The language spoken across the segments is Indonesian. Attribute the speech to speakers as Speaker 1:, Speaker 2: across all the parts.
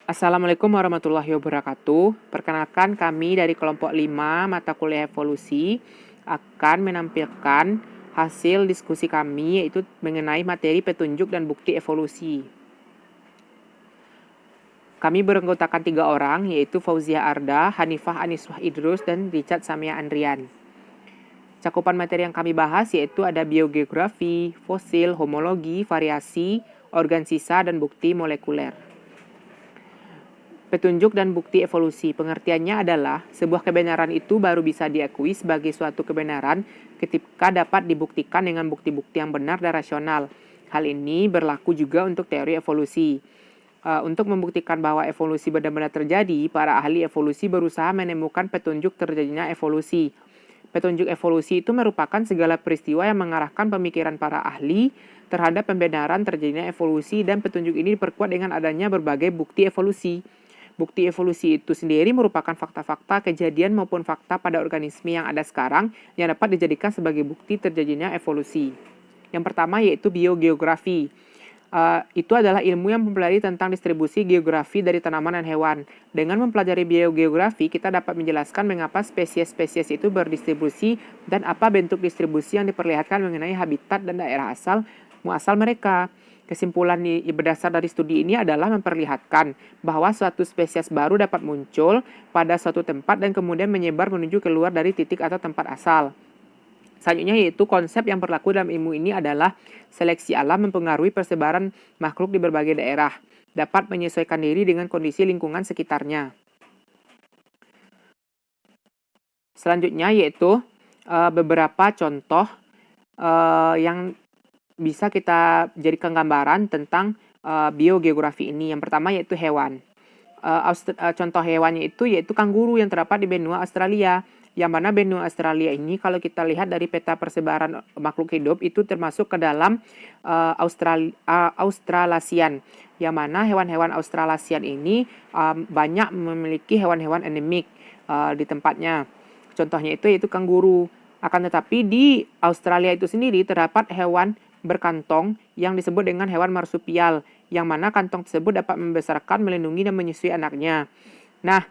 Speaker 1: Assalamualaikum warahmatullahi wabarakatuh. Perkenalkan kami dari kelompok 5 mata kuliah evolusi akan menampilkan hasil diskusi kami yaitu mengenai materi petunjuk dan bukti evolusi. Kami beranggotakan 3 orang yaitu Fauzia Arda, Hanifah Aniswah Idrus, dan Richard Samia Andrian. Cakupan materi yang kami bahas yaitu ada biogeografi, fosil, homologi, variasi, organ sisa, dan bukti molekuler. Petunjuk dan bukti evolusi. Pengertiannya adalah sebuah kebenaran itu baru bisa diakui sebagai suatu kebenaran ketika dapat dibuktikan dengan bukti-bukti yang benar dan rasional. Hal ini berlaku juga untuk teori evolusi. Untuk membuktikan bahwa evolusi benar-benar terjadi, para ahli evolusi berusaha menemukan petunjuk terjadinya evolusi. Petunjuk evolusi itu merupakan segala peristiwa yang mengarahkan pemikiran para ahli terhadap pembenaran terjadinya evolusi, dan petunjuk ini diperkuat dengan adanya berbagai bukti evolusi. Bukti evolusi itu sendiri merupakan fakta-fakta kejadian maupun fakta pada organisme yang ada sekarang yang dapat dijadikan sebagai bukti terjadinya evolusi. Yang pertama yaitu biogeografi. Itu adalah ilmu yang mempelajari tentang distribusi geografi dari tanaman dan hewan. Dengan mempelajari biogeografi, kita dapat menjelaskan mengapa spesies-spesies itu berdistribusi dan apa bentuk distribusi yang diperlihatkan mengenai habitat dan daerah muasal mereka. Kesimpulan berdasar dari studi ini adalah memperlihatkan bahwa suatu spesies baru dapat muncul pada suatu tempat dan kemudian menyebar menuju keluar dari titik atau tempat asal. Selanjutnya yaitu konsep yang berlaku dalam ilmu ini adalah seleksi alam mempengaruhi persebaran makhluk di berbagai daerah, dapat menyesuaikan diri dengan kondisi lingkungan sekitarnya. Selanjutnya yaitu beberapa contoh yang bisa kita jadikan gambaran tentang biogeografi ini. Yang pertama yaitu hewan. Contoh hewannya itu yaitu kanguru yang terdapat di benua Australia. Yang mana benua Australia ini kalau kita lihat dari peta persebaran makhluk hidup itu termasuk ke dalam Australasian. Yang mana hewan-hewan Australasian ini banyak memiliki hewan-hewan endemik di tempatnya. Contohnya itu yaitu kanguru. Akan tetapi di Australia itu sendiri terdapat hewan berkantong yang disebut dengan hewan marsupial, yang mana kantong tersebut dapat membesarkan, melindungi, dan menyusui anaknya. Nah,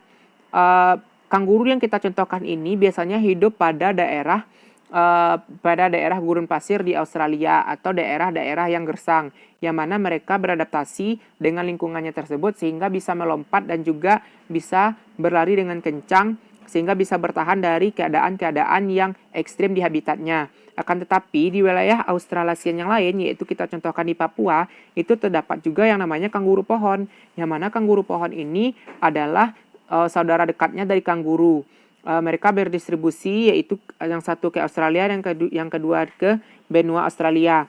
Speaker 1: kanguru yang kita contohkan ini biasanya hidup pada daerah gurun pasir di Australia atau daerah-daerah yang gersang, yang mana mereka beradaptasi dengan lingkungannya tersebut sehingga bisa melompat dan juga bisa berlari dengan kencang sehingga bisa bertahan dari keadaan-keadaan yang ekstrim di habitatnya. Akan tetapi di wilayah Australasian yang lain, yaitu kita contohkan di Papua, itu terdapat juga yang namanya kanguru pohon, yang mana kanguru pohon ini adalah saudara dekatnya dari kanguru. Mereka berdistribusi yaitu yang satu ke Australia, yang kedua ke benua Australia,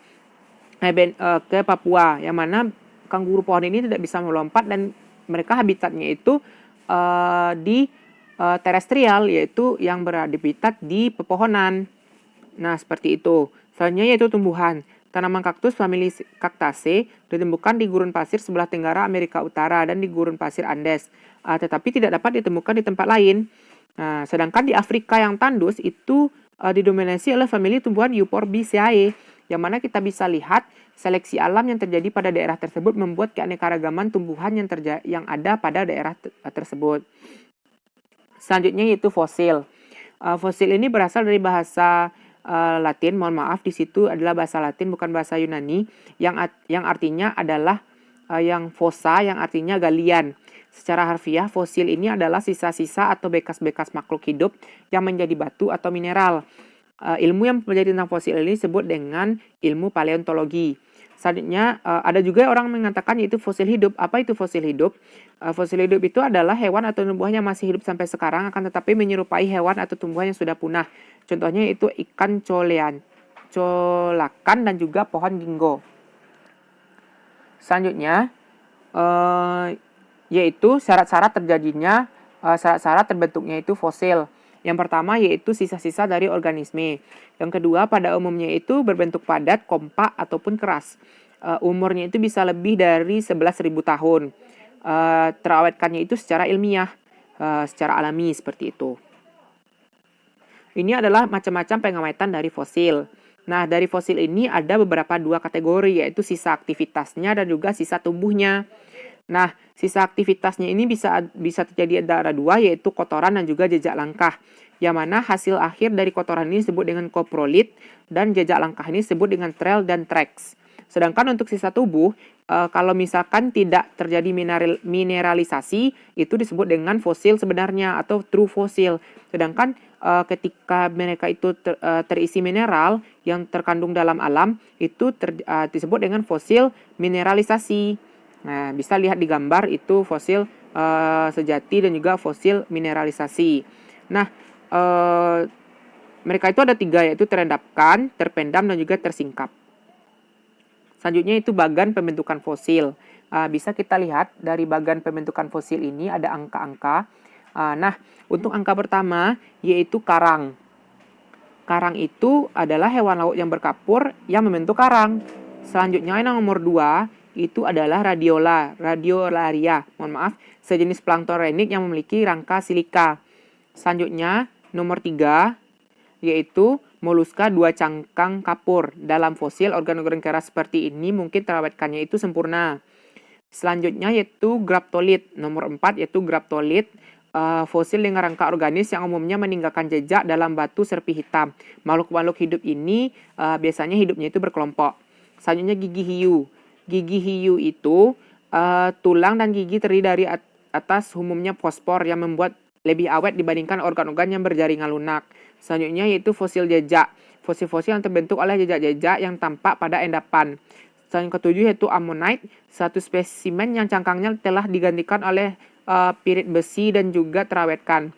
Speaker 1: ke Papua, yang mana kanguru pohon ini tidak bisa melompat dan mereka habitatnya itu di terestrial, yaitu yang berhabitat di pepohonan. Nah, seperti itu. Selanjutnya yaitu tumbuhan. Tanaman kaktus famili Cactaceae ditemukan di gurun pasir sebelah tenggara Amerika Utara dan di gurun pasir Andes, tetapi tidak dapat ditemukan di tempat lain. Nah, sedangkan di Afrika yang tandus itu didominasi oleh famili tumbuhan Euphorbiaceae, yang mana kita bisa lihat seleksi alam yang terjadi pada daerah tersebut membuat keanekaragaman tumbuhan yang ada pada daerah tersebut. Selanjutnya yaitu fosil. Fosil ini berasal dari bahasa Latin, mohon maaf di situ adalah bahasa Latin bukan bahasa Yunani, yang artinya adalah yang fossa, yang artinya galian. Secara harfiah, fosil ini adalah sisa-sisa atau bekas-bekas makhluk hidup yang menjadi batu atau mineral. Ilmu yang mempelajari tentang fosil ini disebut dengan ilmu paleontologi. Selanjutnya ada juga orang mengatakan yaitu fosil hidup. Apa itu fosil hidup? Fosil hidup itu adalah hewan atau tumbuhan yang masih hidup sampai sekarang akan tetapi menyerupai hewan atau tumbuhan yang sudah punah. Contohnya itu ikan colakan dan juga pohon ginkgo. Selanjutnya yaitu syarat-syarat terbentuknya itu fosil. Yang pertama yaitu sisa-sisa dari organisme. Yang kedua pada umumnya itu berbentuk padat, kompak, ataupun keras. Umurnya itu bisa lebih dari 11.000 tahun. Terawetkannya itu secara ilmiah, secara alami seperti itu. Ini adalah macam-macam pengawetan dari fosil. Nah, dari fosil ini ada dua kategori, yaitu sisa aktivitasnya dan juga sisa tumbuhnya. Nah, sisa aktivitasnya ini bisa terjadi antara dua, yaitu kotoran dan juga jejak langkah. Yang mana hasil akhir dari kotoran ini disebut dengan koprolit dan jejak langkah ini disebut dengan trail dan tracks. Sedangkan untuk sisa tubuh, kalau misalkan tidak terjadi mineralisasi, itu disebut dengan fosil sebenarnya atau true fosil. Sedangkan ketika mereka itu terisi mineral yang terkandung dalam alam, itu disebut dengan fosil mineralisasi. Nah, bisa lihat di gambar itu fosil sejati dan juga fosil mineralisasi. Nah, mereka itu ada tiga, yaitu terendapkan, terpendam, dan juga tersingkap. Selanjutnya itu bagan pembentukan fosil. Bisa kita lihat dari bagan pembentukan fosil ini ada angka-angka. Nah, untuk angka pertama yaitu karang. Karang itu adalah hewan laut yang berkapur yang membentuk karang. Selanjutnya yang nomor 2 itu adalah radiolaria. Mohon maaf, sejenis plankton renik yang memiliki rangka silika. Selanjutnya nomor 3 yaitu moluska dua cangkang kapur. Dalam fosil organ-organ keras seperti ini mungkin terawetkannya itu sempurna. Selanjutnya yaitu graptolith. Nomor 4 yaitu graptolith. Fosil dengan rangka organis yang umumnya meninggalkan jejak dalam batu serpi hitam. Makhluk-makhluk hidup ini biasanya hidupnya itu berkelompok. Selanjutnya gigi hiu. Gigi hiu itu tulang dan gigi terdiri dari atas umumnya fosfor yang membuat lebih awet dibandingkan organ-organ yang berjaringan lunak. Selanjutnya yaitu fosil jejak. Fosil-fosil yang terbentuk oleh jejak-jejak yang tampak pada endapan. Yang ketujuh yaitu ammonite, satu spesimen yang cangkangnya telah digantikan oleh pirit besi dan juga terawetkan.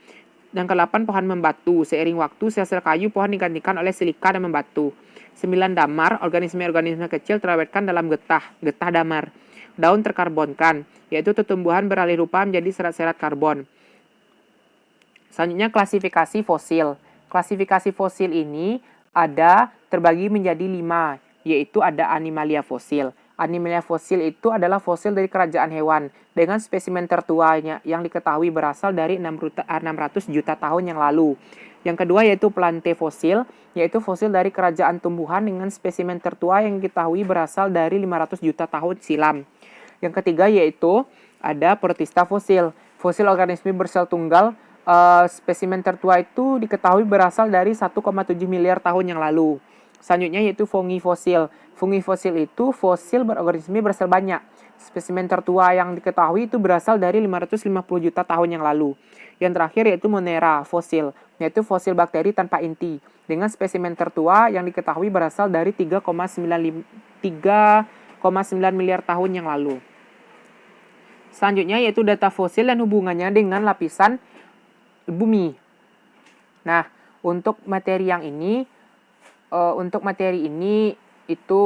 Speaker 1: Yang ke-8 pohon membatu. Seiring waktu sel-sel kayu pohon digantikan oleh silika dan membatu. 9 damar, organisme-organisme kecil terawetkan dalam getah damar. Daun terkarbonkan, yaitu tumbuhan beralih rupa menjadi serat-serat karbon. Selanjutnya klasifikasi fosil. Klasifikasi fosil ini ada terbagi menjadi 5, yaitu ada animalia fosil. Animalia fosil itu adalah fosil dari kerajaan hewan dengan spesimen tertuanya yang diketahui berasal dari 600 juta tahun yang lalu. Yang kedua yaitu plante fosil, yaitu fosil dari kerajaan tumbuhan dengan spesimen tertua yang diketahui berasal dari 500 juta tahun silam. Yang ketiga yaitu ada protista fosil, fosil organisme bersel tunggal. Spesimen tertua itu diketahui berasal dari 1,7 miliar tahun yang lalu. Selanjutnya yaitu fungi fosil. Fungi fosil itu fosil berorganisme bersel banyak. Spesimen tertua yang diketahui itu berasal dari 550 juta tahun yang lalu. Yang terakhir yaitu Monera fosil, yaitu fosil bakteri tanpa inti dengan spesimen tertua yang diketahui berasal dari 3,9 miliar tahun yang lalu. Selanjutnya yaitu data fosil dan hubungannya dengan lapisan bumi. Nah, untuk materi ini itu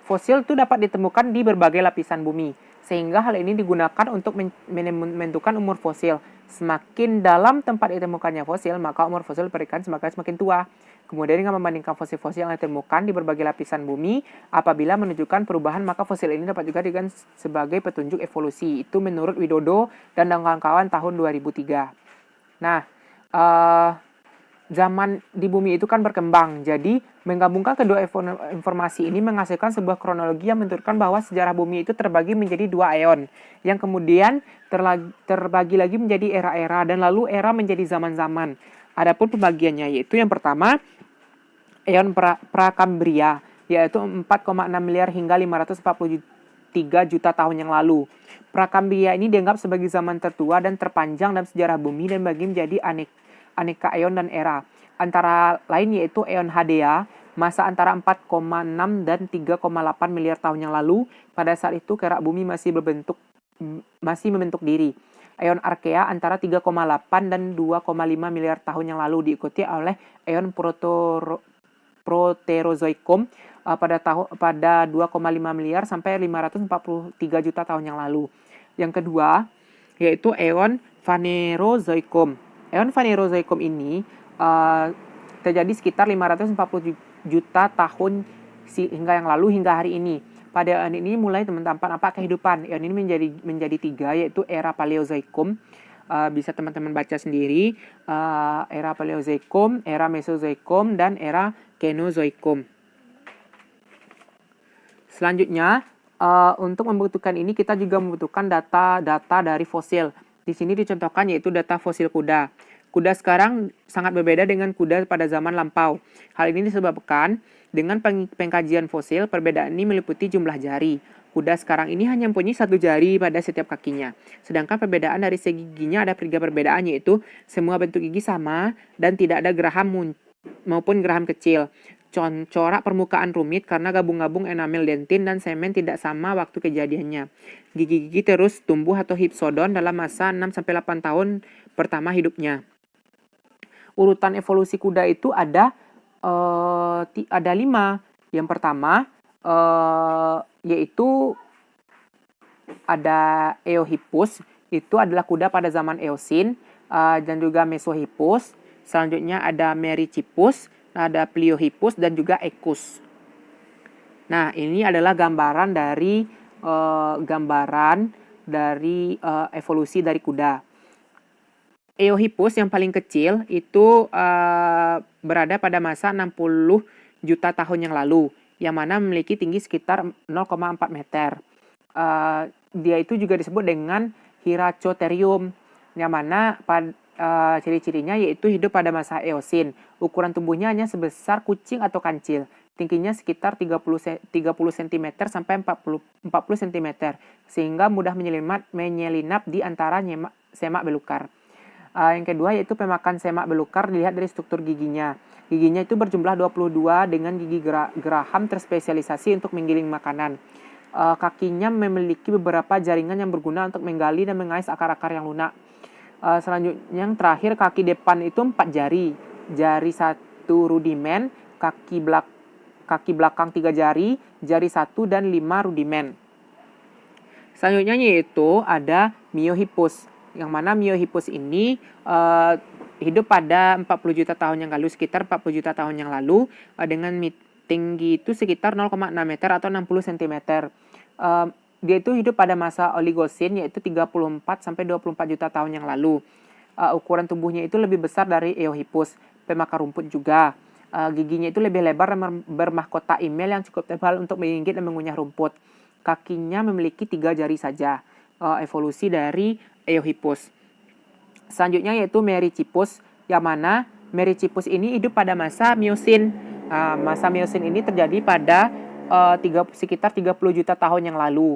Speaker 1: fosil itu dapat ditemukan di berbagai lapisan bumi, sehingga hal ini digunakan untuk menentukan umur fosil. Semakin dalam tempat ditemukannya fosil, maka umur fosil berikan semakin tua. Kemudian dengan membandingkan fosil-fosil yang ditemukan di berbagai lapisan bumi, apabila menunjukkan perubahan, maka fosil ini dapat juga digunakan sebagai petunjuk evolusi. Itu menurut Widodo dan kawan-kawan tahun 2003. Nah, zaman di bumi itu kan berkembang. Jadi, menggabungkan kedua informasi ini menghasilkan sebuah kronologi yang menunjukkan bahwa sejarah bumi itu terbagi menjadi 2 eon, yang kemudian terbagi lagi menjadi era-era, dan lalu era menjadi zaman-zaman. Adapun pembagiannya yaitu yang pertama, eon Prakambria, yaitu 4,6 miliar hingga 543 juta tahun yang lalu. Prakambria ini dianggap sebagai zaman tertua dan terpanjang dalam sejarah bumi dan bagi menjadi aneka eon dan era. Antara lain yaitu eon Hadea, masa antara 4,6 dan 3,8 miliar tahun yang lalu. Pada saat itu kerak bumi masih membentuk diri. Eon Arkea antara 3,8 dan 2,5 miliar tahun yang lalu, diikuti oleh eon Proterozoikum pada 2,5 miliar sampai 543 juta tahun yang lalu. Yang kedua yaitu eon Phanerozoikum. Eon Phanerozoikum ini terjadi sekitar 540 juta tahun hingga yang lalu hingga hari ini. Pada eon ini mulai tampak kehidupan. Eon ini menjadi 3, yaitu era Paleozoikum. Bisa teman-teman baca sendiri. Era Paleozoikum, era Mesozoikum, dan era Kenozoikum. Selanjutnya Untuk membutuhkan ini kita juga membutuhkan data dari fosil. Di sini dicontohkan yaitu data fosil kuda. Kuda sekarang sangat berbeda dengan kuda pada zaman lampau. Hal ini disebabkan dengan pengkajian fosil, perbedaan ini meliputi jumlah jari. Kuda sekarang ini hanya mempunyai satu jari pada setiap kakinya. Sedangkan perbedaan dari segi giginya ada tiga perbedaan, yaitu semua bentuk gigi sama dan tidak ada geraham maupun geraham kecil. Corak permukaan rumit karena gabung-gabung enamel dentin dan semen tidak sama waktu kejadiannya. Gigi-gigi terus tumbuh atau hypsodon dalam masa 6-8 tahun pertama hidupnya. Urutan evolusi kuda itu ada 5. Yang pertama yaitu ada Eohippus, itu adalah kuda pada zaman Eosin, dan juga Mesohippus. Selanjutnya ada Merychippus, ada Pliohippus, dan juga Equus. Nah, ini adalah gambaran dari evolusi dari kuda. Eohippus yang paling kecil itu berada pada masa 60 juta tahun yang lalu, yang mana memiliki tinggi sekitar 0,4 meter. Dia itu juga disebut dengan Hiracotherium, yang mana ciri-cirinya yaitu hidup pada masa Eosin. Ukuran tubuhnya hanya sebesar kucing atau kancil. Tingginya sekitar 30 cm sampai 40 cm, sehingga mudah menyelinap di antara semak belukar. Yang kedua yaitu pemakan semak belukar dilihat dari struktur giginya. Giginya itu berjumlah 22 dengan gigi geraham terspesialisasi untuk menggiling makanan. Kakinya memiliki beberapa jaringan yang berguna untuk menggali dan mengais akar-akar yang lunak. Selanjutnya yang terakhir, kaki depan itu 4 jari. Jari 1 rudimen, kaki belakang 3 jari, jari 1 dan 5 rudimen. Selanjutnya yaitu ada Miohippus, yang mana Miohippus ini hidup pada 40 juta tahun yang lalu, sekitar 40 juta tahun yang lalu, dengan tinggi itu sekitar 0,6 meter atau 60 cm. Dia itu hidup pada masa Oligosin, yaitu 34 sampai 24 juta tahun yang lalu. Ukuran tubuhnya itu lebih besar dari Eohippus, pemakan rumput juga. Giginya itu lebih lebar dan bermahkota email yang cukup tebal untuk menggigit dan mengunyah rumput. Kakinya memiliki 3 jari saja. Evolusi dari Eohippus. Selanjutnya yaitu Merychippus, yang mana Merychippus ini hidup pada masa Miosin. Masa Miosin ini terjadi pada sekitar 30 juta tahun yang lalu.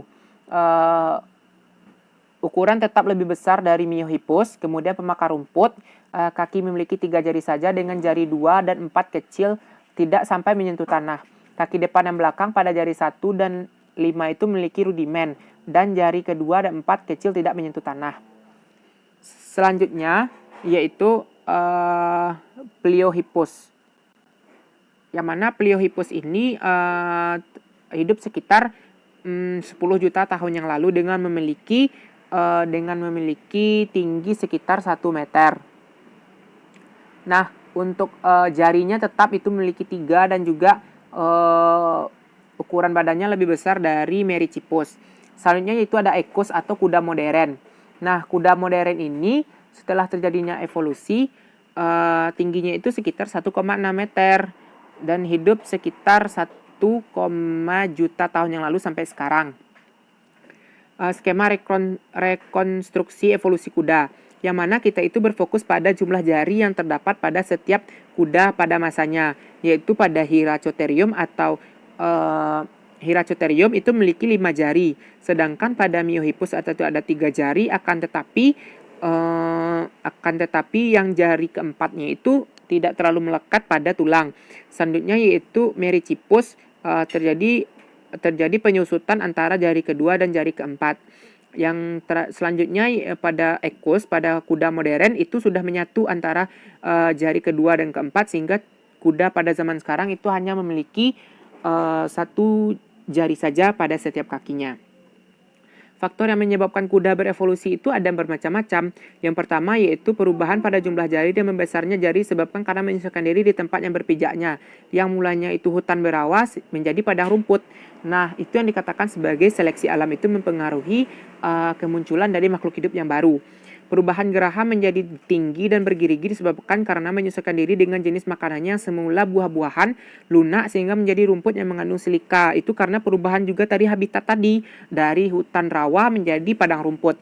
Speaker 1: Ukuran tetap lebih besar dari Miohippus, kemudian pemakan rumput, kaki memiliki 3 jari saja dengan jari 2 dan 4 kecil tidak sampai menyentuh tanah. Kaki depan dan belakang pada jari 1 dan 5 itu memiliki rudimen, dan jari kedua dan 4 kecil tidak menyentuh tanah. Selanjutnya yaitu Pliohippus, yang mana Pliohippus ini hidup sekitar 10 juta tahun yang lalu dengan memiliki tinggi sekitar 1 meter. Nah, untuk jarinya tetap itu memiliki 3 dan juga ukuran badannya lebih besar dari Merychippus. Selanjutnya yaitu ada Equus atau kuda modern. Nah, kuda modern ini setelah terjadinya evolusi, tingginya itu sekitar 1,6 meter dan hidup sekitar 1, juta tahun yang lalu sampai sekarang. Skema rekonstruksi evolusi kuda, yang mana kita itu berfokus pada jumlah jari yang terdapat pada setiap kuda pada masanya, yaitu pada Hiracotherium atau Hiracotherium itu memiliki 5 jari, sedangkan pada Miohippus atau itu ada 3 jari, akan tetapi yang jari keempatnya itu tidak terlalu melekat pada tulang. Selanjutnya yaitu Merychippus, terjadi penyusutan antara jari kedua dan jari keempat. Yang selanjutnya pada Equus, pada kuda modern itu sudah menyatu antara jari kedua dan keempat, sehingga kuda pada zaman sekarang itu hanya memiliki 1 jari saja pada setiap kakinya. Faktor yang menyebabkan kuda berevolusi itu ada bermacam-macam. Yang pertama yaitu perubahan pada jumlah jari dan membesarnya jari disebabkan karena menyesuaikan diri di tempat yang berpijaknya. Yang mulanya itu hutan berawas menjadi padang rumput. Nah, itu yang dikatakan sebagai seleksi alam itu mempengaruhi kemunculan dari makhluk hidup yang baru. Perubahan geraham menjadi tinggi dan bergiri-giri disebabkan karena menyesuaikan diri dengan jenis makanannya yang semula buah-buahan lunak sehingga menjadi rumput yang mengandung silika. Itu karena perubahan juga tadi habitat tadi dari hutan rawa menjadi padang rumput.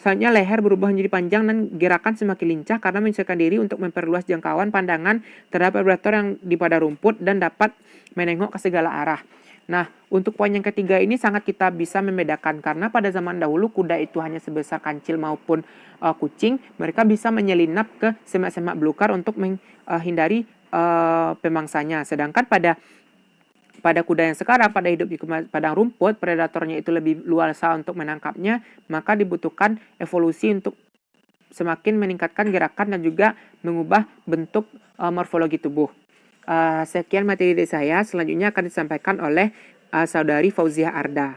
Speaker 1: Selanjutnya leher berubah menjadi panjang dan gerakan semakin lincah karena menyesuaikan diri untuk memperluas jangkauan pandangan terhadap predator yang di padang rumput dan dapat menengok ke segala arah. Nah, untuk poin yang ketiga ini sangat kita bisa membedakan karena pada zaman dahulu kuda itu hanya sebesar kancil maupun kucing, mereka bisa menyelinap ke semak-semak belukar untuk menghindari pemangsanya. Sedangkan pada kuda yang sekarang, pada hidup di padang rumput, predatornya itu lebih luasa untuk menangkapnya, maka dibutuhkan evolusi untuk semakin meningkatkan gerakan dan juga mengubah bentuk morfologi tubuh. Sekian materi dari saya, selanjutnya akan disampaikan oleh Saudari Fauziah Arda.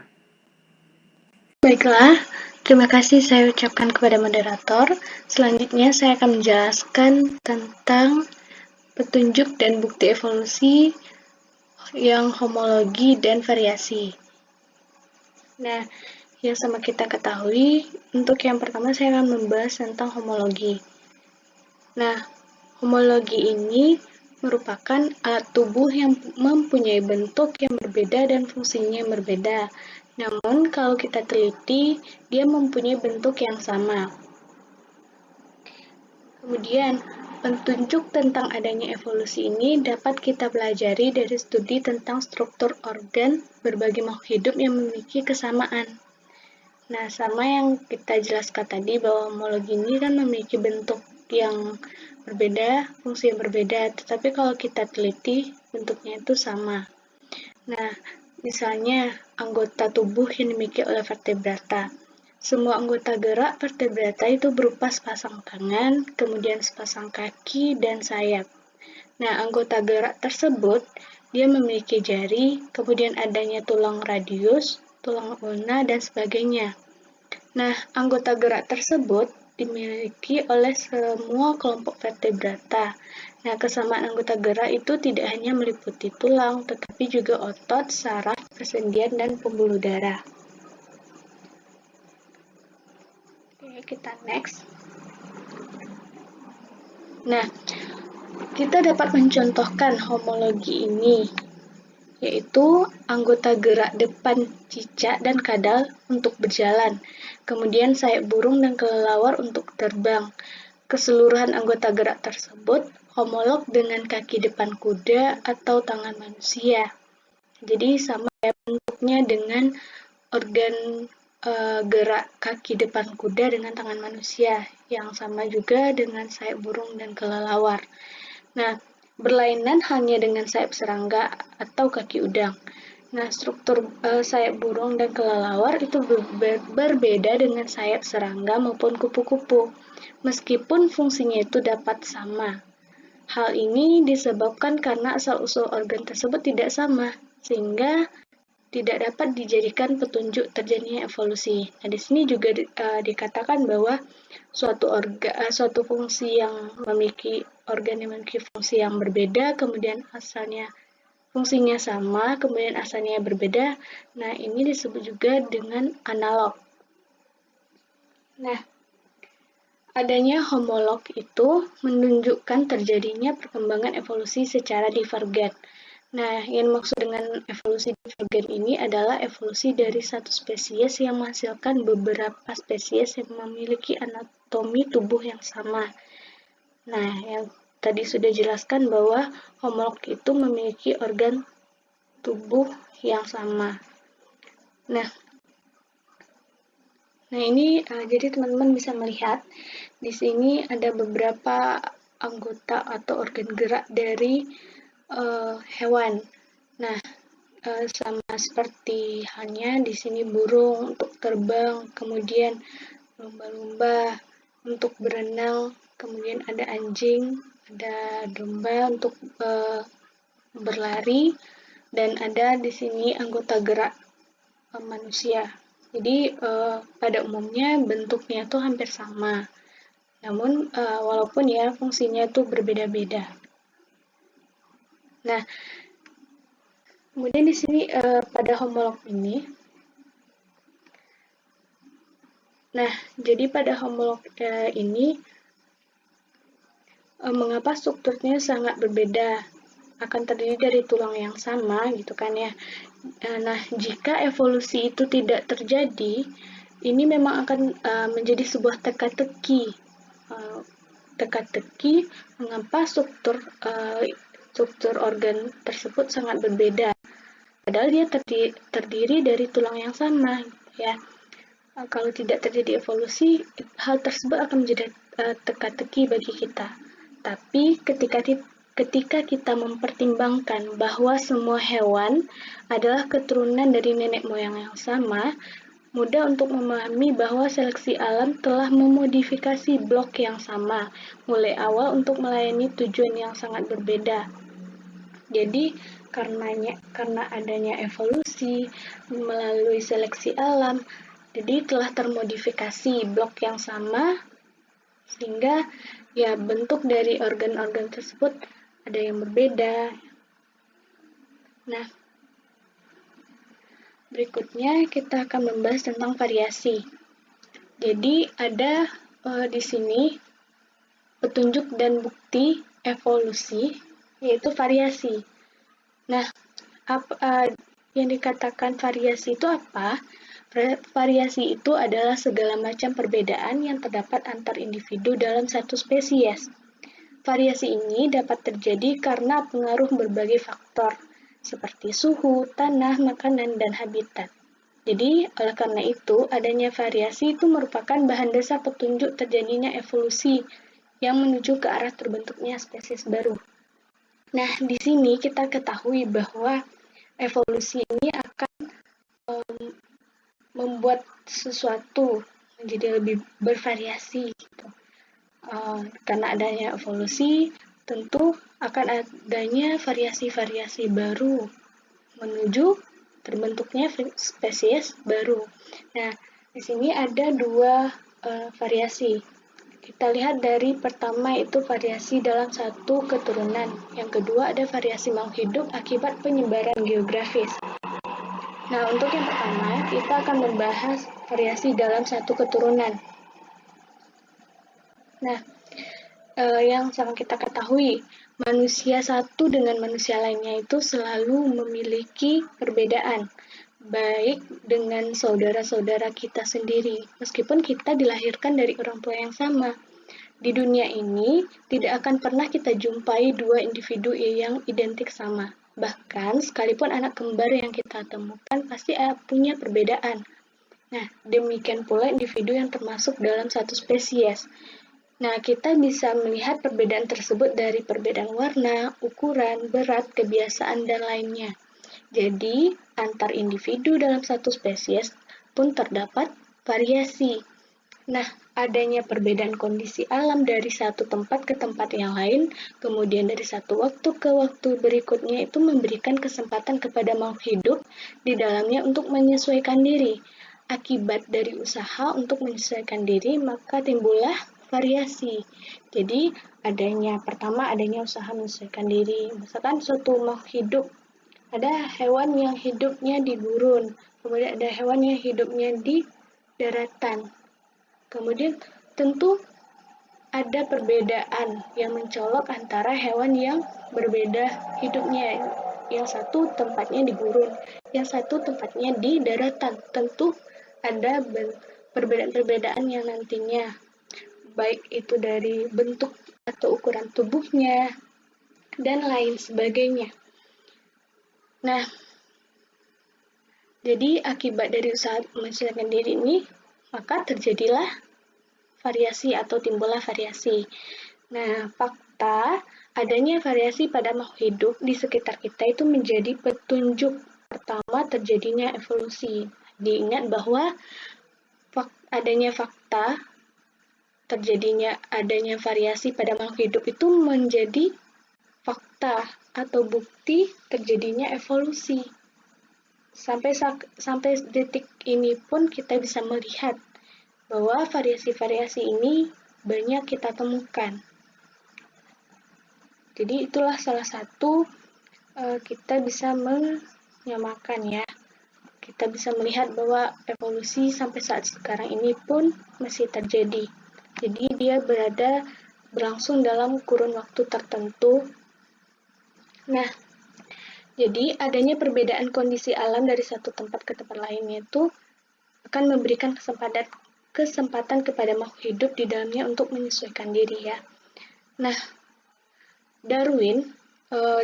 Speaker 2: Baiklah, terima kasih saya ucapkan kepada moderator. Selanjutnya saya akan menjelaskan tentang petunjuk dan bukti evolusi yang homologi dan variasi. Nah, yang sama kita ketahui, untuk yang pertama saya akan membahas tentang homologi. Nah, homologi ini merupakan alat tubuh yang mempunyai bentuk yang berbeda dan fungsinya yang berbeda. Namun, kalau kita teliti, dia mempunyai bentuk yang sama. Kemudian, petunjuk tentang adanya evolusi ini dapat kita pelajari dari studi tentang struktur organ berbagai makhluk hidup yang memiliki kesamaan. Nah, sama yang kita jelaskan tadi bahwa homologi ini kan memiliki bentuk yang berbeda, fungsi yang berbeda, tetapi kalau kita teliti, bentuknya itu sama. Nah, misalnya anggota tubuh yang dimiliki oleh vertebrata. Semua anggota gerak vertebrata itu berupa sepasang tangan, kemudian sepasang kaki, dan sayap. Nah, anggota gerak tersebut, dia memiliki jari, kemudian adanya tulang radius, tulang ulna, dan sebagainya. Nah, anggota gerak tersebut dimiliki oleh semua kelompok vertebrata. Nah, kesamaan anggota gerak itu tidak hanya meliputi tulang, tetapi juga otot, saraf, persendian, dan pembuluh darah. Oke, kita next. Nah, kita dapat mencontohkan homologi ini, yaitu anggota gerak depan cicak dan kadal untuk berjalan, kemudian sayap burung dan kelelawar untuk terbang. Keseluruhan anggota gerak tersebut homolog dengan kaki depan kuda atau tangan manusia. Jadi sama ya bentuknya dengan organ gerak kaki depan kuda dengan tangan manusia, yang sama juga dengan sayap burung dan kelelawar. Nah, berlainan hanya dengan sayap serangga atau kaki udang. Nah, struktur sayap burung dan kelelawar itu berbeda dengan sayap serangga maupun kupu-kupu, meskipun fungsinya itu dapat sama. Hal ini disebabkan karena asal-usul organ tersebut tidak sama, sehingga tidak dapat dijadikan petunjuk terjadinya evolusi. Nah, di sini juga dikatakan bahwa suatu fungsi yang memiliki organ yang memiliki fungsi yang berbeda, kemudian asalnya fungsinya sama, kemudian asalnya berbeda. Nah, ini disebut juga dengan analog. Nah, adanya homolog itu menunjukkan terjadinya perkembangan evolusi secara divergen. Nah, yang maksud dengan evolusi divergen ini adalah evolusi dari satu spesies yang menghasilkan beberapa spesies yang memiliki anatomi tubuh yang sama. Nah, yang tadi sudah jelaskan bahwa homolog itu memiliki organ tubuh yang sama. Nah ini jadi teman-teman bisa melihat di sini ada beberapa anggota atau organ gerak dari hewan. Nah, sama seperti halnya di sini burung untuk terbang, kemudian lumba-lumba untuk berenang, kemudian ada anjing, ada domba untuk berlari, dan ada di sini anggota gerak manusia. Jadi pada umumnya bentuknya itu hampir sama. Namun walaupun ya fungsinya itu berbeda-beda. Nah, Kemudian di sini pada homolog ini, nah jadi pada homolog ini mengapa strukturnya sangat berbeda? Akan terdiri dari tulang yang sama gitu kan ya. Nah, jika evolusi itu tidak terjadi, ini memang akan menjadi sebuah teka-teki. Teka-teki mengapa struktur organ tersebut sangat berbeda. Padahal dia terdiri dari tulang yang sama ya. Kalau tidak terjadi evolusi, hal tersebut akan menjadi teka-teki bagi kita. Tapi ketika kita mempertimbangkan bahwa semua hewan adalah keturunan dari nenek moyang yang sama, mudah untuk memahami bahwa seleksi alam telah memodifikasi blok yang sama mulai awal untuk melayani tujuan yang sangat berbeda. Jadi karena adanya evolusi melalui seleksi alam, jadi telah termodifikasi blok yang sama sehingga ya bentuk dari organ-organ tersebut ada yang berbeda. Nah, berikutnya kita akan membahas tentang variasi. Jadi ada di sini petunjuk dan bukti evolusi yaitu variasi. Nah, yang dikatakan variasi itu apa? Variasi itu adalah segala macam perbedaan yang terdapat antar individu dalam satu spesies. Variasi ini dapat terjadi karena pengaruh berbagai faktor, seperti suhu, tanah, makanan, dan habitat. Jadi, oleh karena itu, adanya variasi itu merupakan bahan dasar petunjuk terjadinya evolusi yang menuju ke arah terbentuknya spesies baru. Nah, di sini kita ketahui bahwa evolusi ini akan membuat sesuatu menjadi lebih bervariasi gitu. Karena adanya evolusi, tentu akan adanya variasi-variasi baru menuju terbentuknya spesies baru. Nah, di sini ada dua variasi. Kita lihat dari pertama itu variasi dalam satu keturunan. Yang kedua ada variasi makhluk hidup akibat penyebaran geografis. Nah, untuk yang pertama, kita akan membahas variasi dalam satu keturunan. Nah, yang sama kita ketahui, manusia satu dengan manusia lainnya itu selalu memiliki perbedaan, baik dengan saudara-saudara kita sendiri, meskipun kita dilahirkan dari orang tua yang sama. Di dunia ini, tidak akan pernah kita jumpai dua individu yang identik sama. Bahkan, sekalipun anak kembar yang kita temukan pasti punya perbedaan. Nah, demikian pula individu yang termasuk dalam satu spesies. Nah, kita bisa melihat perbedaan tersebut dari perbedaan warna, ukuran, berat, kebiasaan, dan lainnya. Jadi, antar individu dalam satu spesies pun terdapat variasi. Nah, adanya perbedaan kondisi alam dari satu tempat ke tempat yang lain, kemudian dari satu waktu ke waktu berikutnya itu memberikan kesempatan kepada makhluk hidup di dalamnya untuk menyesuaikan diri. Akibat dari usaha untuk menyesuaikan diri, maka timbullah variasi. Jadi, pertama adanya usaha menyesuaikan diri. Misalkan suatu makhluk hidup, ada hewan yang hidupnya di gurun, kemudian ada hewan yang hidupnya di daratan. Kemudian tentu ada perbedaan yang mencolok antara hewan yang berbeda hidupnya. Yang satu tempatnya di gurun, yang satu tempatnya di daratan. Tentu ada perbedaan-perbedaan yang nantinya baik itu dari bentuk atau ukuran tubuhnya dan lain sebagainya. Nah, jadi akibat dari usaha menyesuaikan diri ini, maka terjadilah variasi atau timbullah variasi. Nah, fakta adanya variasi pada makhluk hidup di sekitar kita itu menjadi petunjuk pertama terjadinya evolusi. Diingat bahwa adanya fakta adanya variasi pada makhluk hidup itu menjadi fakta atau bukti terjadinya evolusi. Sampai detik ini pun kita bisa melihat bahwa variasi-variasi ini banyak kita temukan. Jadi itulah salah satu kita bisa makan ya. Kita bisa melihat bahwa evolusi sampai saat sekarang ini pun masih terjadi. Jadi dia berlangsung dalam kurun waktu tertentu. Nah, jadi adanya perbedaan kondisi alam dari satu tempat ke tempat lainnya itu akan memberikan kesempatan kepada makhluk hidup di dalamnya untuk menyesuaikan diri ya. Nah, Darwin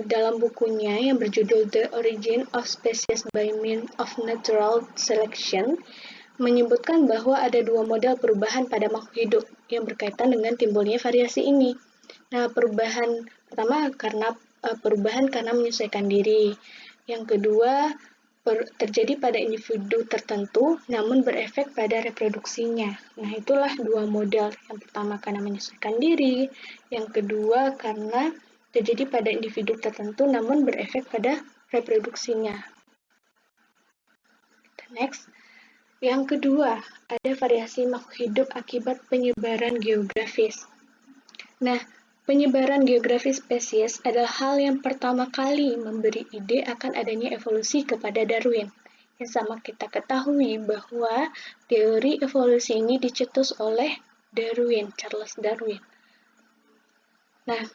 Speaker 2: dalam bukunya yang berjudul The Origin of Species by Means of Natural Selection menyebutkan bahwa ada dua model perubahan pada makhluk hidup yang berkaitan dengan timbulnya variasi ini. Nah, perubahan pertama perubahan karena menyesuaikan diri. Yang kedua, terjadi pada individu tertentu namun berefek pada reproduksinya. Nah, itulah dua model. Yang pertama karena menyesuaikan diri, yang kedua karena terjadi pada individu tertentu namun berefek pada reproduksinya. Next. Yang kedua, ada variasi makhluk hidup akibat penyebaran geografis. Nah, penyebaran geografis spesies adalah hal yang pertama kali memberi ide akan adanya evolusi kepada Darwin. Yang sama kita ketahui bahwa teori evolusi ini dicetus oleh Charles Darwin. Nah,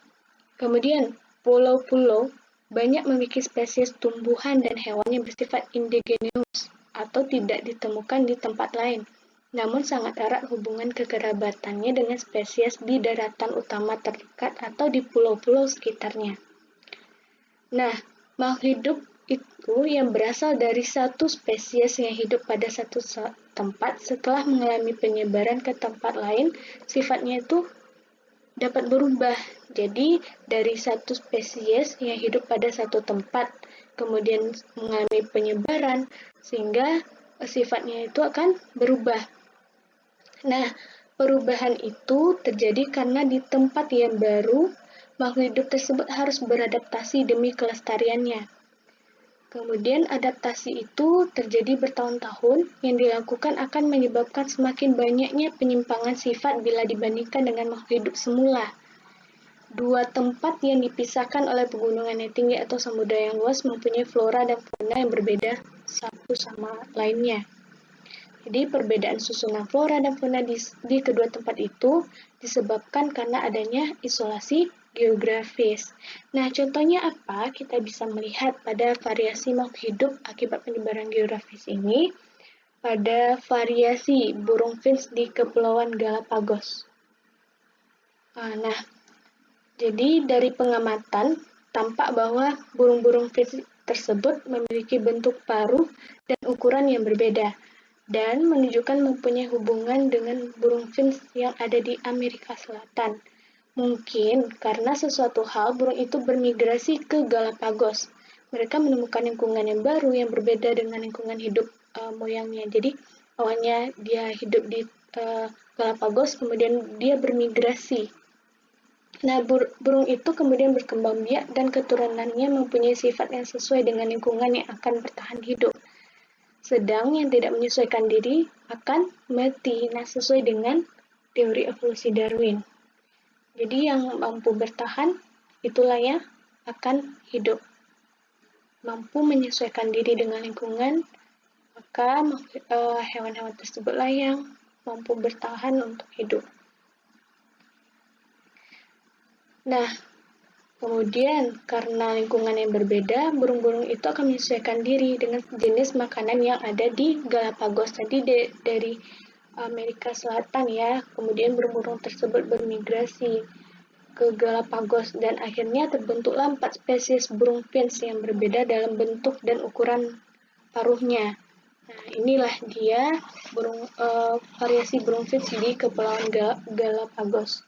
Speaker 2: kemudian pulau-pulau banyak memiliki spesies tumbuhan dan hewan yang bersifat indigenous atau tidak ditemukan di tempat lain, namun sangat erat hubungan kekerabatannya dengan spesies di daratan utama terdekat atau di pulau-pulau sekitarnya. Nah, makhluk hidup itu yang berasal dari satu spesies yang hidup pada satu tempat setelah mengalami penyebaran ke tempat lain, sifatnya itu dapat berubah. Jadi, dari satu spesies yang hidup pada satu tempat, kemudian mengalami penyebaran, sehingga sifatnya itu akan berubah. Nah, perubahan itu terjadi karena di tempat yang baru, makhluk hidup tersebut harus beradaptasi demi kelestariannya. Kemudian adaptasi itu terjadi bertahun-tahun yang dilakukan akan menyebabkan semakin banyaknya penyimpangan sifat bila dibandingkan dengan makhluk hidup semula. Dua tempat yang dipisahkan oleh pegunungan yang tinggi atau samudera yang luas mempunyai flora dan fauna yang berbeda satu sama lainnya. Jadi perbedaan susunan flora dan fauna di kedua tempat itu disebabkan karena adanya isolasi geografis. Nah, contohnya apa? Kita bisa melihat pada variasi makhluk hidup akibat penyebaran geografis ini pada variasi burung finch di Kepulauan Galapagos. Nah, jadi dari pengamatan tampak bahwa burung-burung finch tersebut memiliki bentuk paruh dan ukuran yang berbeda dan menunjukkan mempunyai hubungan dengan burung finch yang ada di Amerika Selatan. Mungkin karena sesuatu hal burung itu bermigrasi ke Galapagos. Mereka menemukan lingkungan yang baru yang berbeda dengan lingkungan hidup moyangnya. Jadi awalnya dia hidup di Galapagos, kemudian dia bermigrasi. Nah, burung itu kemudian berkembang biak dan keturunannya mempunyai sifat yang sesuai dengan lingkungan yang akan bertahan hidup. Sedang yang tidak menyesuaikan diri akan mati. Nah, sesuai dengan teori evolusi Darwin. Jadi yang mampu bertahan itulah yang akan hidup. Mampu menyesuaikan diri dengan lingkungan, maka hewan-hewan tersebutlah yang mampu bertahan untuk hidup. Nah, kemudian karena lingkungan yang berbeda, burung-burung itu akan menyesuaikan diri dengan jenis makanan yang ada di Galapagos. Tadi dari Amerika Selatan ya, kemudian burung-burung tersebut bermigrasi ke Galapagos dan akhirnya terbentuklah 4 spesies burung finch yang berbeda dalam bentuk dan ukuran paruhnya. Nah, inilah dia variasi burung finch di Kepulauan Galapagos.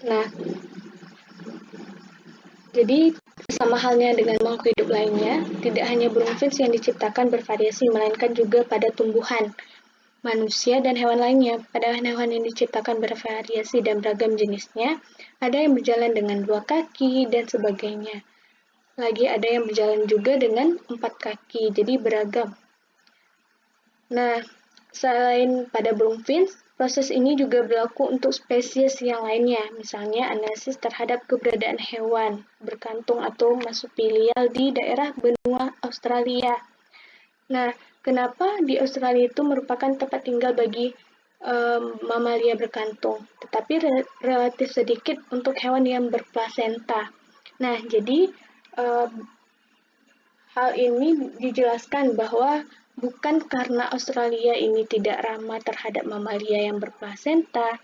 Speaker 2: Nah, jadi sama halnya dengan makhluk hidup lainnya, tidak hanya burung finch yang diciptakan bervariasi, melainkan juga pada tumbuhan, manusia, dan hewan lainnya. Pada hewan yang diciptakan bervariasi dan beragam jenisnya, ada yang berjalan dengan 2 kaki dan sebagainya. Lagi ada yang berjalan juga dengan 4 kaki, jadi beragam. Nah, selain pada burung finch, Proses ini juga berlaku untuk spesies yang lainnya, misalnya analisis terhadap keberadaan hewan berkantung atau marsupial di daerah benua Australia. Nah, kenapa di Australia itu merupakan tempat tinggal bagi mamalia berkantung, tetapi relatif sedikit untuk hewan yang berplasenta. Nah, jadi hal ini dijelaskan bahwa bukan karena Australia ini tidak ramah terhadap mamalia yang berplasenta,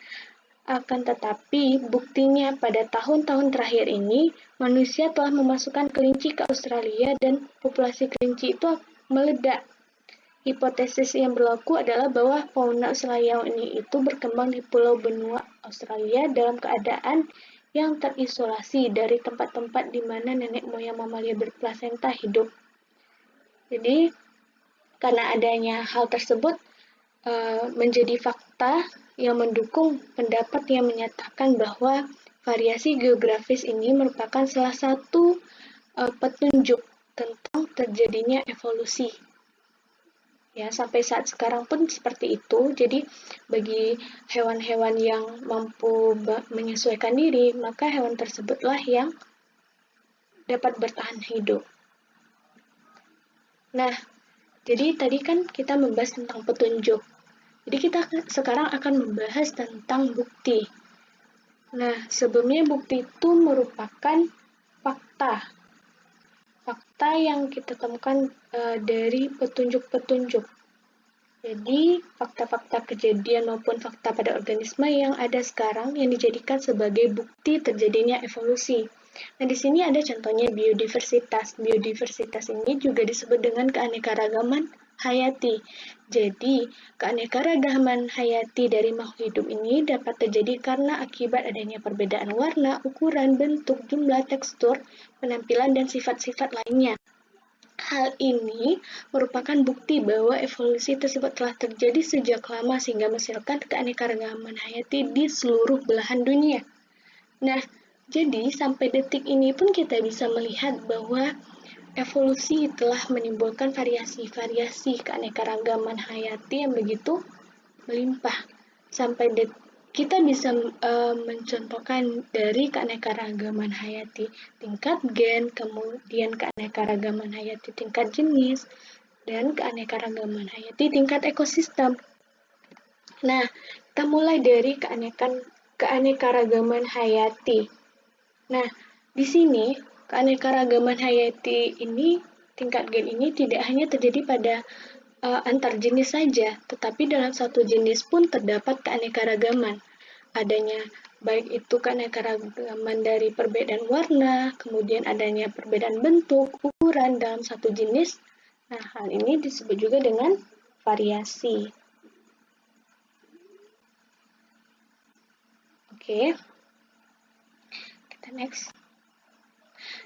Speaker 2: akan tetapi buktinya pada tahun-tahun terakhir ini manusia telah memasukkan kelinci ke Australia dan populasi kelinci itu meledak. Hipotesis yang berlaku adalah bahwa fauna Australia ini itu berkembang di pulau benua Australia dalam keadaan yang terisolasi dari tempat-tempat di mana nenek moyang mamalia berplasenta hidup. Jadi, karena adanya hal tersebut menjadi fakta yang mendukung pendapat yang menyatakan bahwa variasi geografis ini merupakan salah satu petunjuk tentang terjadinya evolusi. Ya, sampai saat sekarang pun seperti itu. Jadi, bagi hewan-hewan yang mampu menyesuaikan diri, maka hewan tersebutlah yang dapat bertahan hidup. Nah, jadi tadi kan kita membahas tentang petunjuk. Jadi kita sekarang akan membahas tentang bukti. Nah, sebelumnya bukti itu merupakan fakta. Fakta yang kita temukan dari petunjuk-petunjuk. Jadi, fakta-fakta kejadian maupun fakta pada organisme yang ada sekarang yang dijadikan sebagai bukti terjadinya evolusi. Nah, di sini ada contohnya biodiversitas. Biodiversitas ini juga disebut dengan keanekaragaman hayati. Jadi, keanekaragaman hayati dari makhluk hidup ini dapat terjadi karena akibat adanya perbedaan warna, ukuran, bentuk, jumlah, tekstur, penampilan, dan sifat-sifat lainnya. Hal ini merupakan bukti bahwa evolusi tersebut telah terjadi sejak lama sehingga menghasilkan keanekaragaman hayati di seluruh belahan dunia. Nah, jadi sampai detik ini pun kita bisa melihat bahwa evolusi telah menimbulkan variasi-variasi keanekaragaman hayati yang begitu melimpah. Sampai kita bisa mencontohkan dari keanekaragaman hayati tingkat gen, kemudian keanekaragaman hayati tingkat jenis, dan keanekaragaman hayati tingkat ekosistem. Nah, kita mulai dari keanekaragaman hayati. Nah, di sini keanekaragaman hayati ini, tingkat gen ini tidak hanya terjadi pada antar jenis saja, tetapi dalam satu jenis pun terdapat keanekaragaman. Adanya baik itu keanekaragaman dari perbedaan warna, kemudian adanya perbedaan bentuk, ukuran dalam satu jenis. Nah, hal ini disebut juga dengan variasi. Oke. Kita next.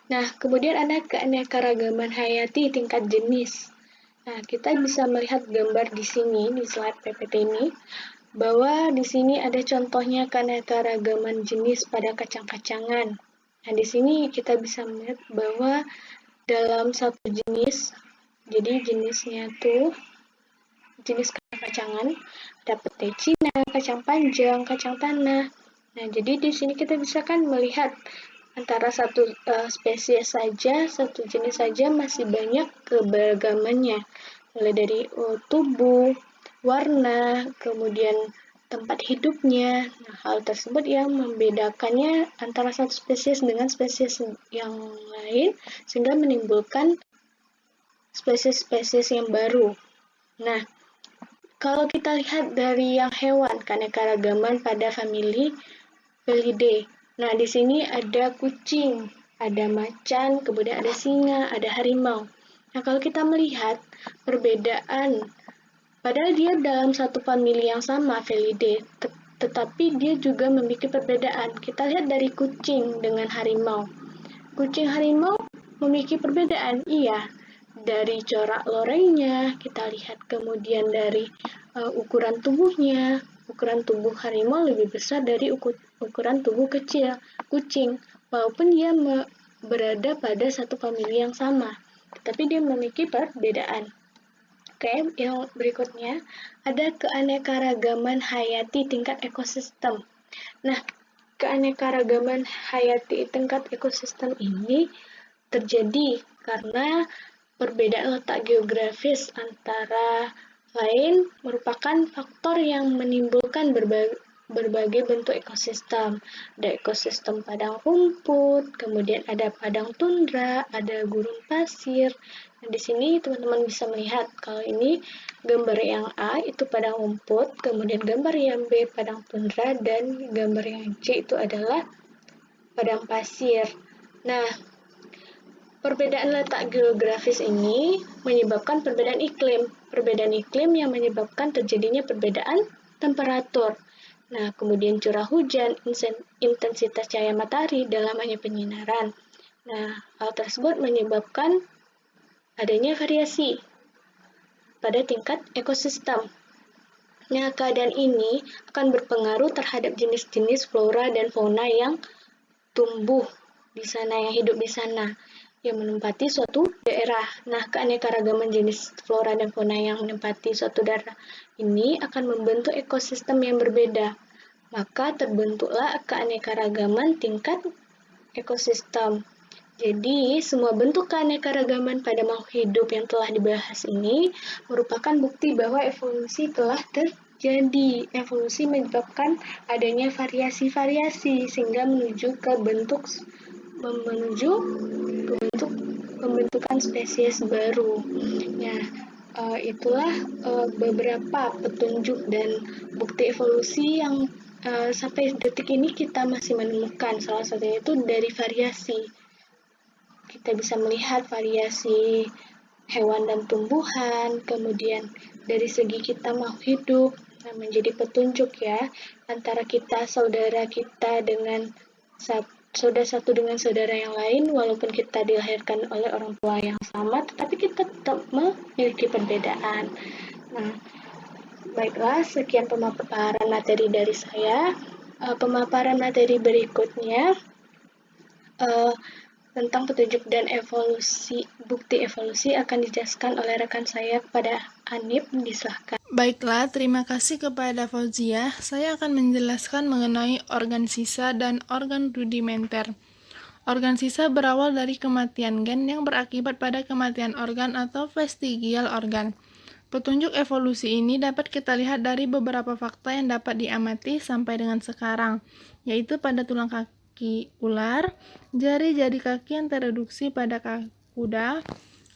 Speaker 2: Nah, kemudian ada keanekaragaman hayati tingkat jenis. Nah, kita bisa melihat gambar di sini, di slide PPT ini, bahwa di sini ada contohnya keanekaragaman jenis pada kacang-kacangan. Nah, di sini kita bisa melihat bahwa dalam satu jenis, jadi jenisnya tuh jenis kacang-kacangan, ada petai Cina, kacang panjang, kacang tanah. Nah, jadi di sini kita bisa kan melihat antara satu spesies saja, satu jenis saja masih banyak keberagamannya. Mulai dari tubuh, warna, kemudian tempat hidupnya. Nah, hal tersebut yang membedakannya antara satu spesies dengan spesies yang lain, sehingga menimbulkan spesies-spesies yang baru. Nah, kalau kita lihat dari yang hewan, keanekaragaman pada famili Felidae. Nah, di sini ada kucing, ada macan, kemudian ada singa, ada harimau. Nah, kalau kita melihat perbedaan, padahal dia dalam satu famili yang sama, Felidae, tetapi dia juga memiliki perbedaan. Kita lihat dari kucing dengan harimau. Kucing harimau memiliki perbedaan, iya. Dari corak lorengnya, kita lihat kemudian dari ukuran tubuhnya. Ukuran tubuh harimau lebih besar dari ukuran tubuh kecil kucing, walaupun dia berada pada satu famili yang sama, tetapi dia memiliki perbedaan. Oke, yang berikutnya ada keanekaragaman hayati tingkat ekosistem. Nah, keanekaragaman hayati tingkat ekosistem ini terjadi karena perbedaan letak geografis antara lain merupakan faktor yang menimbulkan berbagai bentuk ekosistem. Ada ekosistem padang rumput, kemudian ada padang tundra, ada gurun pasir. Nah, di sini teman-teman bisa melihat kalau ini gambar yang A itu padang rumput, kemudian gambar yang B padang tundra, dan gambar yang C itu adalah padang pasir. Nah, perbedaan letak geografis ini menyebabkan perbedaan iklim. Perbedaan iklim yang menyebabkan terjadinya perbedaan temperatur. Nah, kemudian curah hujan, intensitas cahaya matahari, dan lamanya penyinaran. Nah, hal tersebut menyebabkan adanya variasi pada tingkat ekosistem. Nah, keadaan ini akan berpengaruh terhadap jenis-jenis flora dan fauna yang tumbuh di sana, yang hidup di sana, yang menempati suatu daerah. Nah, keanekaragaman jenis flora dan fauna yang menempati suatu daerah ini akan membentuk ekosistem yang berbeda. Maka terbentuklah keanekaragaman tingkat ekosistem. Jadi, semua bentuk keanekaragaman pada makhluk hidup yang telah dibahas ini merupakan bukti bahwa evolusi telah terjadi. Evolusi menyebabkan adanya variasi-variasi sehingga menuju ke bentuk pembentukan spesies baru. Nah, itulah beberapa petunjuk dan bukti evolusi yang sampai detik ini kita masih menemukan. Salah satunya itu dari variasi. Kita bisa melihat variasi hewan dan tumbuhan, kemudian dari segi kita makhluk hidup, menjadi petunjuk ya antara kita saudara kita dengan saudara satu dengan saudara yang lain, walaupun kita dilahirkan oleh orang tua yang sama, tetapi kita tetap memiliki perbedaan. Nah, baiklah, sekian pemaparan materi dari saya. Pemaparan materi berikutnya tentang petunjuk dan evolusi, bukti evolusi akan dijelaskan oleh rekan saya kepada Anip, disilahkan.
Speaker 3: Baiklah, terima kasih kepada Fauzia. Saya akan menjelaskan mengenai organ sisa dan organ rudimenter. Organ sisa berawal dari kematian gen yang berakibat pada kematian organ atau vestigial organ. Petunjuk evolusi ini dapat kita lihat dari beberapa fakta yang dapat diamati sampai dengan sekarang, yaitu pada tulang kaki ular, jari-jari kaki yang tereduksi pada kuda,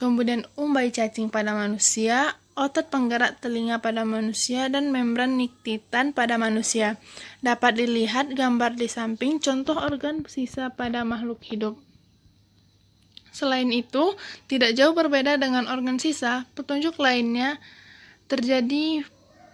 Speaker 3: kemudian umbai cacing pada manusia, otot penggerak telinga pada manusia, dan membran niktitan pada manusia. Dapat dilihat gambar di samping contoh organ sisa pada makhluk hidup. Selain itu, tidak jauh berbeda dengan organ sisa, petunjuk lainnya terjadi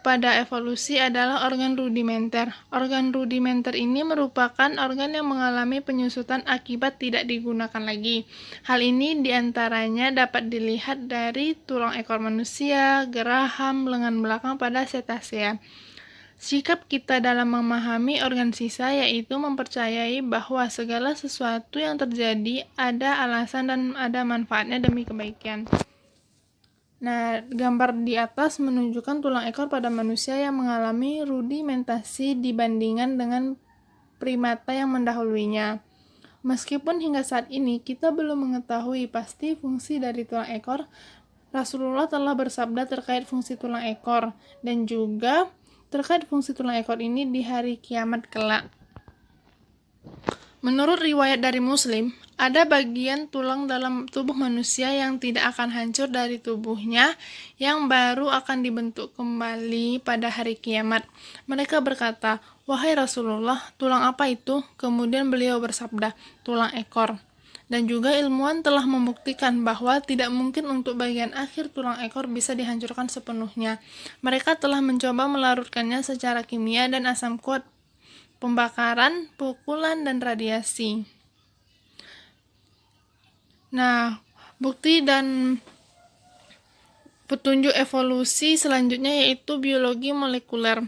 Speaker 3: pada evolusi adalah organ rudimenter. Organ rudimenter ini merupakan organ yang mengalami penyusutan akibat tidak digunakan lagi. Hal ini diantaranya dapat dilihat dari tulang ekor manusia, geraham, lengan belakang pada cetacea. Sikap kita dalam memahami organ sisa yaitu mempercayai bahwa segala sesuatu yang terjadi ada alasan dan ada manfaatnya demi kebaikan. Nah, gambar di atas menunjukkan tulang ekor pada manusia yang mengalami rudimentasi dibandingkan dengan primata yang mendahulunya. Meskipun hingga saat ini kita belum mengetahui pasti fungsi dari tulang ekor, Rasulullah telah bersabda terkait fungsi tulang ekor dan juga terkait fungsi tulang ekor ini di hari kiamat kelak. Menurut riwayat dari Muslim, ada bagian tulang dalam tubuh manusia yang tidak akan hancur dari tubuhnya, yang baru akan dibentuk kembali pada hari kiamat. Mereka berkata, "Wahai Rasulullah, tulang apa itu?" Kemudian beliau bersabda, "Tulang ekor." Dan juga ilmuwan telah membuktikan bahwa tidak mungkin untuk bagian akhir tulang ekor bisa dihancurkan sepenuhnya. Mereka telah mencoba melarutkannya secara kimia dan asam kuat, pembakaran, pukulan, dan radiasi. Nah, bukti dan petunjuk evolusi selanjutnya yaitu biologi molekuler.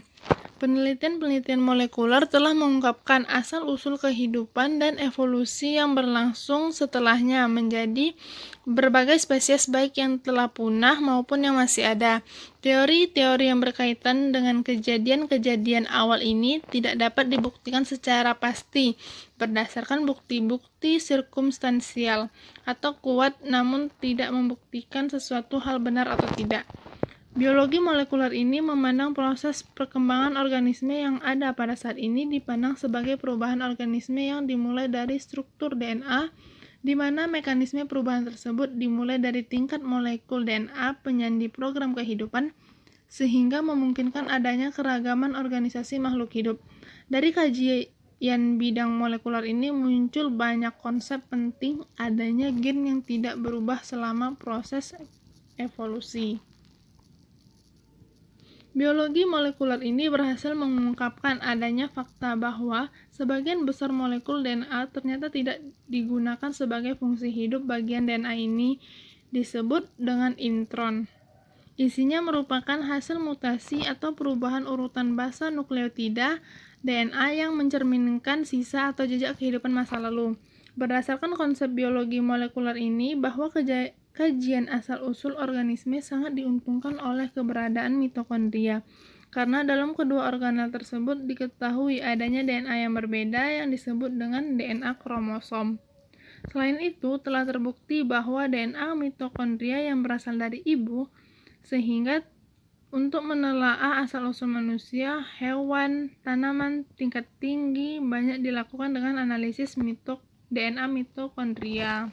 Speaker 3: Penelitian-penelitian molekuler telah mengungkapkan asal-usul kehidupan dan evolusi yang berlangsung setelahnya menjadi berbagai spesies baik yang telah punah maupun yang masih ada. Teori-teori yang berkaitan dengan kejadian-kejadian awal ini tidak dapat dibuktikan secara pasti berdasarkan bukti-bukti sirkumstansial atau kuat namun tidak membuktikan sesuatu hal benar atau tidak. Biologi molekuler ini memandang proses perkembangan organisme yang ada pada saat ini dipandang sebagai perubahan organisme yang dimulai dari struktur DNA, di mana mekanisme perubahan tersebut dimulai dari tingkat molekul DNA penyandi program kehidupan, sehingga memungkinkan adanya keragaman organisasi makhluk hidup. Dari kajian bidang molekuler ini muncul banyak konsep penting adanya gen yang tidak berubah selama proses evolusi. Biologi molekuler ini berhasil mengungkapkan adanya fakta bahwa sebagian besar molekul DNA ternyata tidak digunakan sebagai fungsi hidup. Bagian DNA ini disebut dengan intron. Isinya merupakan hasil mutasi atau perubahan urutan basa nukleotida DNA yang mencerminkan sisa atau jejak kehidupan masa lalu. Berdasarkan konsep biologi molekuler ini, bahwa kajian asal-usul organisme sangat diuntungkan oleh keberadaan mitokondria, karena dalam kedua organel tersebut diketahui adanya DNA yang berbeda yang disebut dengan DNA kromosom. Selain itu, telah terbukti bahwa DNA mitokondria yang berasal dari ibu, sehingga untuk menelaah asal-usul manusia, hewan, tanaman tingkat tinggi banyak dilakukan dengan analisis DNA mitokondria.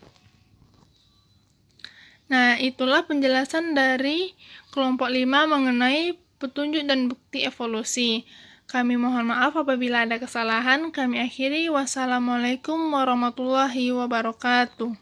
Speaker 3: Nah, itulah penjelasan dari kelompok 5 mengenai petunjuk dan bukti evolusi. Kami mohon maaf apabila ada kesalahan. Kami akhiri. Wassalamualaikum warahmatullahi wabarakatuh.